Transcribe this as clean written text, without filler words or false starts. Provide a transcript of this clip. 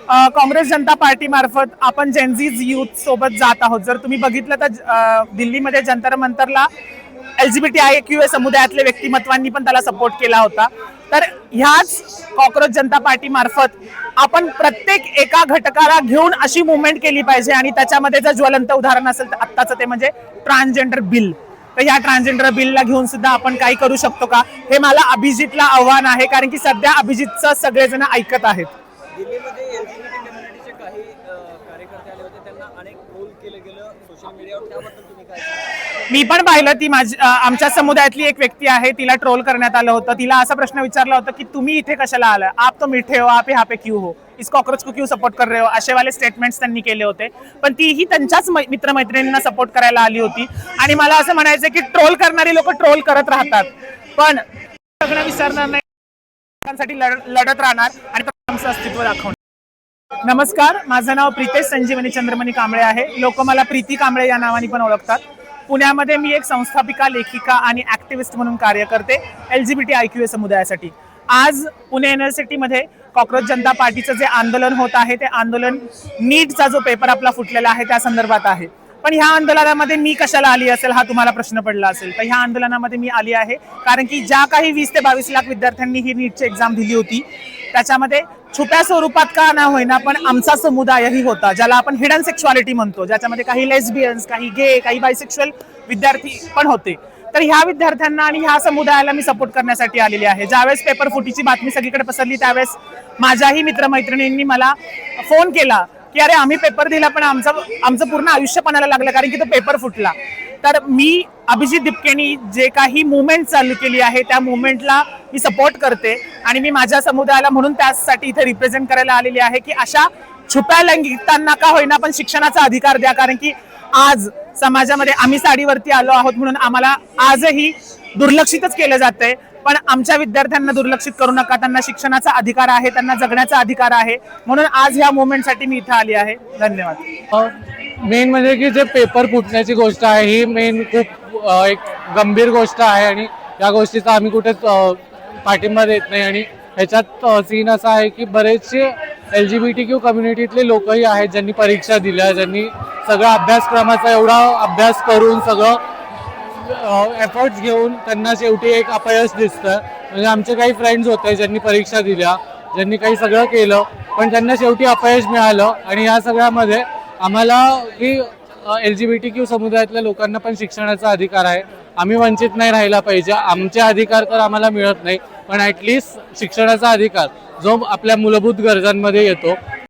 काँग्रेस जनता party मार्फत आपण जेनझीज youth सोबत जात आहोत। जर तुम्ही बघितलं तर दिल्लीमध्ये जंतर मंतरला LGBTIQ समुदायातले व्यक्तिमत्वांनी पण त्याला सपोर्ट केला होता। तर ह्याच कॉक्रोच जनता पार्टी मार्फत आपण प्रत्येक एका घटकाला घेऊन अशी मुवमेंट केली पाहिजे आणि त्याच्यामध्ये जर ज्वलंत उदाहरण असेल तर आत्ताचं ते म्हणजे ट्रान्सजेंडर बिल। तर ह्या ट्रान्सजेंडर बिलला घेऊन सुद्धा आपण काही करू शकतो का, हे मला अभिजितला आव्हान आहे, कारण की सध्या अभिजितचं सगळेजण ऐकत आहेत। दिल्लीमध्ये एलजीबीटी कम्युनिटीचे काही कार्यकर्ते आले होते, त्यांना अनेक ट्रोल केलं गेलं सोशल मीडियावर, त्याबद्दल तुम्ही काय सांगाल? मी पण पाहिलं, ती आमच्या समुदायातली एक व्यक्ती आहे, तिला ट्रोल करण्यात आलं होतं। तिला असा प्रश्न विचारला होता की तुम्ही इथे कशाला आला, आप तो मीठे हो, आप यहाँ पे क्यों हो, इस कॉकरोच को क्यों सपोर्ट कर रहे हो, असे वाले स्टेटमेंट्स त्यांनी केले होते। पण तीही त्यांच्याच मित्रमैत्रिणींना सपोर्ट करायला आली होती। आणि मला असं म्हणायचं की ट्रोल करणारी लोक ट्रोल करत राहतात, पण सगळं विसरणार नाही, लढत राहणार आणि आमचं अस्तित्व दाखवणार। नमस्कार, माझं नाव प्रीतेश संजीवनी चंद्रमणी कांबळे आहे। लोक मला प्रीती कांबळे या नावाने पण ओळखतात। पुण्यामध्ये मी एक संस्थापिका, लेखिका आणि ऍक्टिव्हिस्ट म्हणून कार्य करते LGBTIQ समुदायासाठी। आज पुणे युनिव्हर्सिटीमध्ये कॉक्रोच जनता पार्टीचं जे आंदोलन होत आहे, ते आंदोलन नीटचा जो पेपर आपला फुटलेला आहे त्या संदर्भात आहे। पण ह्या आंदोलनामध्ये मी कशाला आली असेल हा तुम्हाला प्रश्न पडला असेल। तर ह्या आंदोलनामध्ये मी आली आहे कारण की ज्या काही 20 ते 22 लाख विद्यार्थ्यांनी ही नीटची एक्झाम दिली होती, त्याच्यामध्ये छोट्या स्वरूपात का ना होईना पण आमचा समुदायही होता, ज्याला आपण हिडन सेक्शुअलिटी म्हणतो, ज्याच्यामध्ये काही लेस्बियन्स, काही गे, काही बायसेक्शुअल विद्यार्थी पण होते। तर ह्या विद्यार्थ्यांना आणि ह्या समुदायाला मी सपोर्ट करण्यासाठी आलेली आहे। ज्यावेळेस पेपर फुटीची बातमी सगळीकडे पसरली, त्यावेळेस माझ्याही मित्रमैत्रिणींनी मला फोन केला की अरे आम्ही पेपर दिला पण आमचं पूर्ण आयुष्य पणाला लागलं कारण की तो पेपर फुटला। तर मी अभिजित दिपकेनी जे काही मुवमेंट चालू केली आहे त्या मुवमेंटला मी सपोर्ट करते आणि मी माझ्या समुदायाला म्हणून त्यासाठी इथे रिप्रेझेंट करायला आलेली आहे की अशा छुप्या लैंगिकतांना का होईना पण शिक्षणाचा अधिकार द्या। कारण की आज समाजामध्ये आम्ही साडीवरती आलो आहोत म्हणून आम्हाला आजही दुर्लक्षितच केलं जातंय, पण आमच्या विद्यार्थ्यांना दुर्लक्षित करू नका, त्यांना शिक्षणाचा अधिकार आहे, त्यांना जगण्याचा अधिकार आहे। म्हणून आज ह्या मुवमेंटसाठी मी इथे आली आहे। धन्यवाद। मेन म्हणजे की जे पेपर फुटण्याची गोष्ट आहे ही मेन खूप एक गंभीर गोष्ट आहे आणि या गोष्टीचा आम्ही कुठेच पाठिंबा देत नाही। आणि ह्याच्यात सीन असा आहे की बरेचसे LGBTQ कम्युनिटीतले लोकही आहेत ज्यांनी परीक्षा दिल्या, ज्यांनी सगळा अभ्यासक्रमाचा एवढा अभ्यास करून सगळं एफर्ट्स घेऊन त्यांना शेवटी एक अपयश दिसतं। म्हणजे आमचे काही फ्रेंड्स होते ज्यांनी परीक्षा दिल्या, ज्यांनी काही सगळं केलं पण त्यांना शेवटी अपयश मिळालं। आणि या सगळ्यामध्ये आम्हाला की LGBTQ समुदायातल्या लोकांना पण शिक्षणाचा अधिकार आहे, आम्ही वंचित नाही राहायला पाहिजे। आमचे अधिकार तर आम्हाला मिळत नाही, पण ॲटलिस्ट शिक्षणाचा अधिकार जो आपल्या मूलभूत गरजांमध्ये येतो